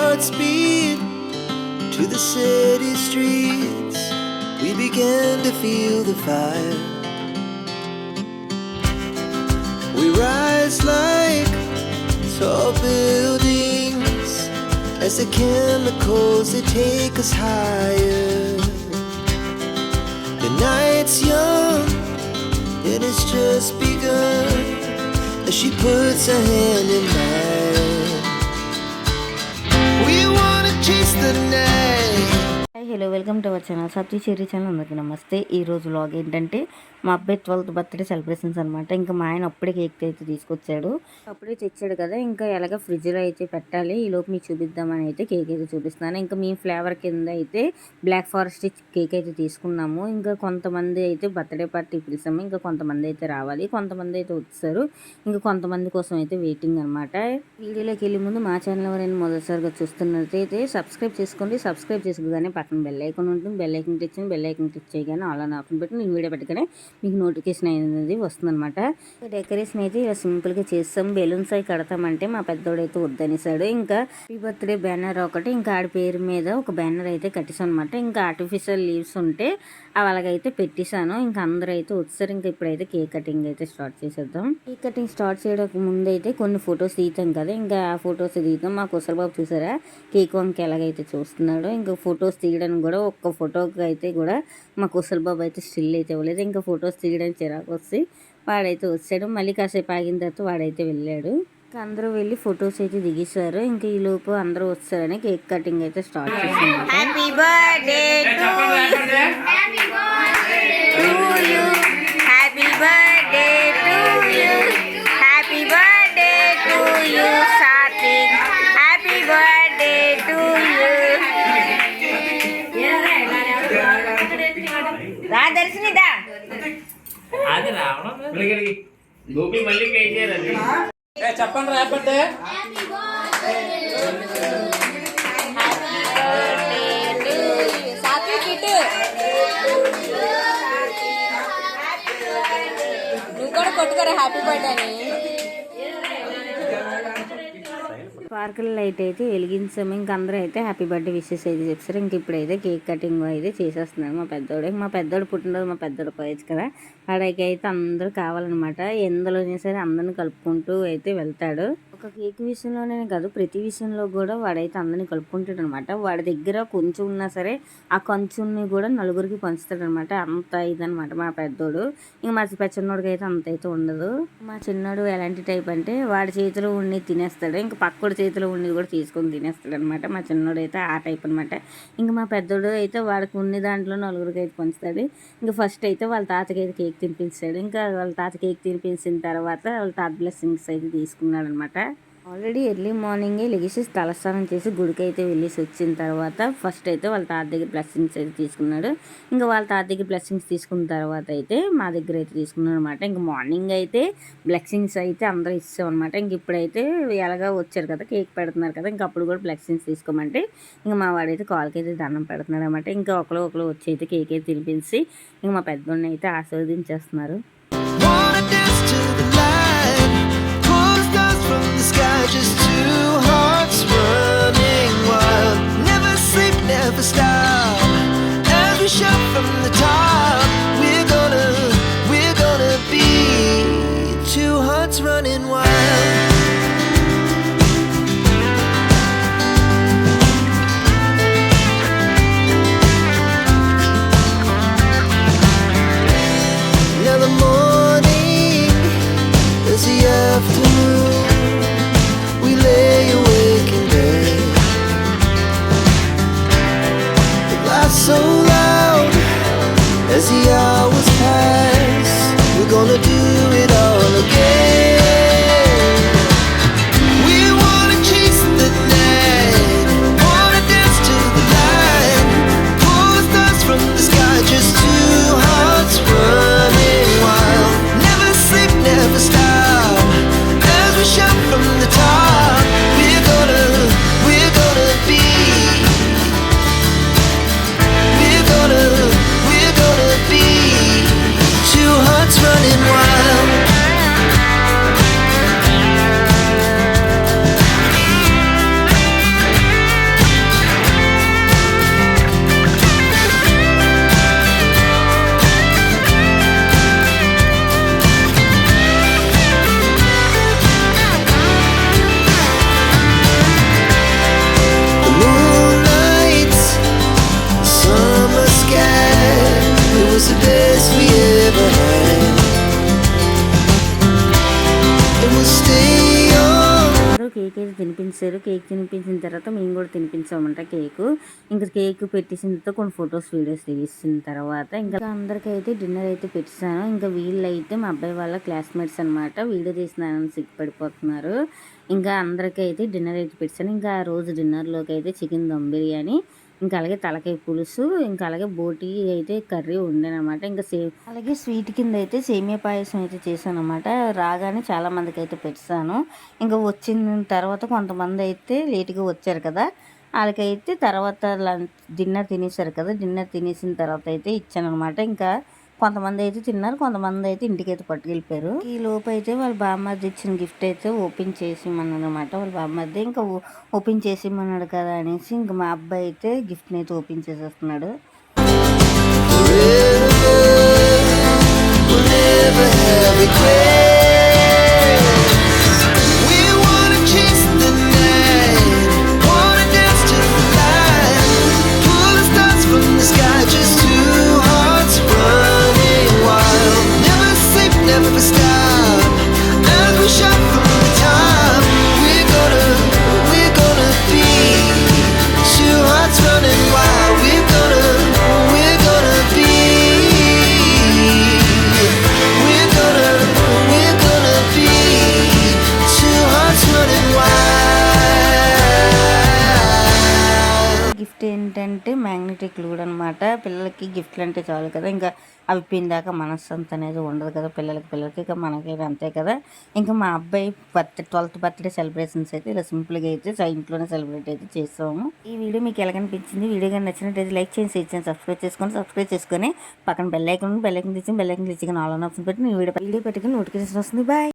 hearts beat to the city streets. We began to feel the fire. We rise like tall buildings as the chemicals they take us higher. The night's young and it's just begun as she puts her hand in mine. We wanna chase the night. Hi hello welcome to our channel Sabzi cherry channel. అందరికీ నమస్తే. ఈరోజు vlog ఏంటంటే మా అబ్బాయి 12th birthday celebrations అనమాట. ఇంకా మా ఆయన అప్పుడే కేక్ అయితే తీసుకొచ్చాడు. అప్పుడే తెచ్చాడు కదా, ఇంకా ఎలాగ ఫ్రిడ్జ్లో అయితే పెట్టాలి. ఈలోపు మీకు చూపిద్దామని అయితే కేక్ అయితే చూపిస్తున్నాను. ఇంకా మీ ఫ్లేవర్ కింద అయితే బ్లాక్ ఫారెస్ట్ కేక్ అయితే తీసుకున్నాము. ఇంకా కొంతమంది అయితే బర్త్డే పార్టీ పిలిచాము, ఇంకా కొంతమంది అయితే రావాలి, కొంతమంది అయితే వచ్చారు, ఇంకా కొంతమంది కోసం అయితే వెయిటింగ్ అనమాట. వీడియోలోకి వెళ్ళే ముందు మా ఛానల్ ఎవరైనా మొదటిసారిగా చూస్తున్నట్టయితే సబ్స్క్రైబ్ చేసుకోండి. సబ్స్క్రైబ్ చేసుకోగానే పక్కన బెల్ ఐకాన్ ఉంటుంది. బెల్ ఐకాన్ క్లిక్ చేయండి. బెల్ ఐకాన్ క్లిక్ చేయగానే ఆల్ అని ఆప్షన్ పెట్టి నేను వీడియో పెట్టగానే మీకు నోటిఫికేషన్ అనేది వస్తుంది అనమాట. డెకరేషన్ అయితే ఇలా సింపుల్గా చేస్తాం. బెలూన్స్ అవి కడతామంటే మా పెద్దోడైతే వద్దనేసాడు. ఇంకా హ్యాపీ బర్త్డే బ్యానర్ ఒకటి, ఇంకా ఆడి పేరు మీద ఒక బ్యానర్ అయితే కట్టేసాను అనమాట. ఇంకా ఆర్టిఫిషియల్ లీవ్స్ ఉంటే అవి అలాగైతే పెట్టేశాను. ఇంకా అందరూ అయితే వచ్చారు. ఇంకా ఇప్పుడైతే కేక్ కటింగ్ అయితే స్టార్ట్ చేసేద్దాం. కేక్ కటింగ్ స్టార్ట్ చేయడానికి ముందు అయితే కొన్ని ఫొటోస్ తీద్దాం కదా, ఇంకా ఆ ఫొటోస్ తీద్దాం. మా కుసలబాబు చూసారా కేక్ వంక ఎలాగైతే చూస్తున్నాడో. ఇంకా ఫొటోస్ తీయడానికి కూడా ఒక్క ఫోటోకి అయితే కూడా మా కుసలబాబు అయితే స్టిల్ అయితే ఇవ్వలేదు. ఇంకా ఫొటోస్ తీయడానికి చిరాకు వచ్చి వాడైతే వచ్చాడు. మళ్ళీ కాసేపు ఆగిన తర్వాత వాడైతే వెళ్ళాడు. ఇంకా అందరూ వెళ్ళి ఫొటోస్ అయితే దిగేశారు. ఇంకా ఈ లోపు అందరూ వచ్చారని కేక్ కటింగ్ అయితే స్టార్ట్ చేశారు. Happy birthday to you, happy birthday to you, happy birthday to you Satvik, happy birthday to you. రా దర్శిని దా. అది రావడం గోపి మళ్ళీ చెప్పండి రేపట్టే నువ్వు కూడా కొట్టుకోరా హ్యాపీ బర్త్డే అని. స్పార్కిల్ లైట్ అయితే వెలిగించాము. ఇంక అందరూ అయితే హ్యాపీ బర్త్డే విషెస్ అయితే చెప్తారు. ఇంక ఇప్పుడైతే కేక్ కటింగ్ అయితే చేసేస్తున్నాడు మా పెద్దోడు పుట్టినరోజు. మా పెద్దోడు పోయచ్చు కదా, వాడికి అయితే అందరూ కావాలన్నమాట. ఎందులోనే సరే అందరిని కలుపుకుంటూ అయితే వెళ్తాడు. ఒక కేక్ విషయంలోనే కాదు, ప్రతి విషయంలో కూడా వాడైతే అందరిని కలుపుకుంటాడు అనమాట. వాడి దగ్గర కొంచెం ఉన్నా సరే ఆ కొంచెంని కూడా నలుగురికి పంచుతాడు అనమాట. అంత ఇదనమాట మా పెద్దోడు. ఇంక మా చిన్నోడికి అయితే అంత అయితే ఉండదు. మా చిన్నోడు ఎలాంటి టైప్ అంటే వాడి చేతిలో ఉండి తినేస్తాడు, ఇంకా పక్కడి చేతిలో ఉండి కూడా తీసుకొని తినేస్తాడు అనమాట. మా చిన్నోడు అయితే ఆ టైప్ అనమాట. ఇంకా మా పెద్దోడు అయితే వాడికి ఉన్న దాంట్లో నలుగురికి అయితే పంచుతాడు. ఇంకా ఫస్ట్ అయితే వాళ్ళ తాతకి అయితే కేక్ తినిపించాడు. ఇంకా వాళ్ళ తాత కేక్ తినిపించిన తర్వాత వాళ్ళ తాత బ్లెస్సింగ్స్ అయితే తీసుకున్నాడు అనమాట. ఆల్రెడీ ఎర్లీ మార్నింగే లెగిసి తలస్నానం చేసి గుడికి అయితే వెళ్ళేసి వచ్చిన తర్వాత ఫస్ట్ అయితే వాళ్ళ తాత దగ్గర బ్లెస్సింగ్స్ అయితే తీసుకున్నాడు. ఇంకా వాళ్ళ తాత దగ్గర బ్లెస్సింగ్స్ తీసుకున్న తర్వాత అయితే మా దగ్గర అయితే తీసుకున్నాడు అనమాట. ఇంకా మార్నింగ్ అయితే బ్లెస్సింగ్స్ అయితే అందరూ ఇస్తాం అనమాట. ఇంక ఇప్పుడైతే ఎలాగా వచ్చారు కదా, కేక్ పెడుతున్నారు కదా, ఇంకా అప్పుడు కూడా బ్లెస్సింగ్స్ తీసుకోమంటే ఇంకా మా వాడైతే కాల్కైతే దండం పెడుతున్నాడు అనమాట. ఇంకా ఒకరు వచ్చి అయితే కేక్ అయితే తినిపించి ఇంకా మా పెద్దోడిని అయితే ఆశీర్వదించేస్తున్నారు. From the sky, just two hearts running wild. Never sleep, never stop. As we shout from the top, we're gonna be two hearts running wild. Now the morning is the afternoon. We lay తినిపించారు. Cake తినిపించిన తర్వాత మేము కూడా తినిపించామంట cake. ఇంకా cake పెట్టేసిన తర్వాత కొన్ని photos videos తీసిన తర్వాత ఇంకా అందరికైతే డిన్నర్ అయితే పెట్టేశాను. ఇంకా వీళ్ళైతే మా అబ్బాయి వాళ్ళ క్లాస్మేట్స్ అనమాట. వీడియో తీసినారని సిగ్గుపడిపోతున్నారు. ఇంకా అందరికైతే డిన్నర్ అయితే పెట్టాను. ఇంకా ఆ రోజు డిన్నర్లోకి అయితే చికెన్ దమ్ బిర్యానీ, ఇంకా అలాగే తలకాయ పులుసు, ఇంకా అలాగే బోటి అయితే కర్రీ ఉండేనమాట. ఇంకా అలాగే స్వీట్ కింద అయితే సేమియా పాయసం అయితే చేశాను అనమాట. రాగానే చాలా మందికి అయితే పెట్టాను. ఇంకా వచ్చిన తర్వాత కొంతమంది అయితే లేట్గా వచ్చారు కదా, వాళ్ళకైతే తర్వాత డిన్నర్ తినేసారు కదా, డిన్నర్ తినేసిన తర్వాత అయితే ఇచ్చాను అనమాట. ఇంకా కొంతమంది అయితే తిన్నారు, కొంతమంది అయితే ఇంటికి అయితే పట్టుకెళ్ళిపోయారు. ఈ లోపు అయితే వాళ్ళ బామ్మది ఇచ్చిన గిఫ్ట్ అయితే ఓపెన్ చేసిమన్నాడు అనమాట. వాళ్ళ బామ్మది ఇంకా ఓపెన్ చేసిమన్నాడు కదా అనేసి ఇంకా మా అబ్బాయి అయితే గిఫ్ట్ని అయితే ఓపెన్ చేసేస్తున్నాడు. Never stop as we shout from the top. We're gonna be two hearts running wild. We're gonna be we're gonna be two hearts running wild. Gift ఏంటంటే మ్యాగ్నెటిక్ లూడ్ అనమాట. పిల్లలకి గిఫ్ట్లు అంటే చాలు కదా, ఇంకా అవి పిందాక మనస్సంత అనేది ఉండదు కదా పిల్లలకి, ఇక మనకి అంతే కదా. ఇంకా మా అబ్బాయి 12th బర్త్డే సెలబ్రేషన్స్ అయితే ఇలా సింపుల్గా అయితే ఇంట్లోనే సెలబ్రేట్ అయితే చేస్తాము. ఈ వీడియో మీకు ఎలా కనిపించింది? వీడియో కానీ నచ్చినట్టయితే లైక్ చేయండి, షేర్ చేయండి, సబ్స్క్రైబ్ చేసుకొని పక్కన బెల్ ఐకాన్ తెచ్చి ఆల్ ఆన్ ఆప్షన్ పెట్టి వీడియో పెట్టుకుని నోటిఫికేషన్ వస్తుంది. బాయ్.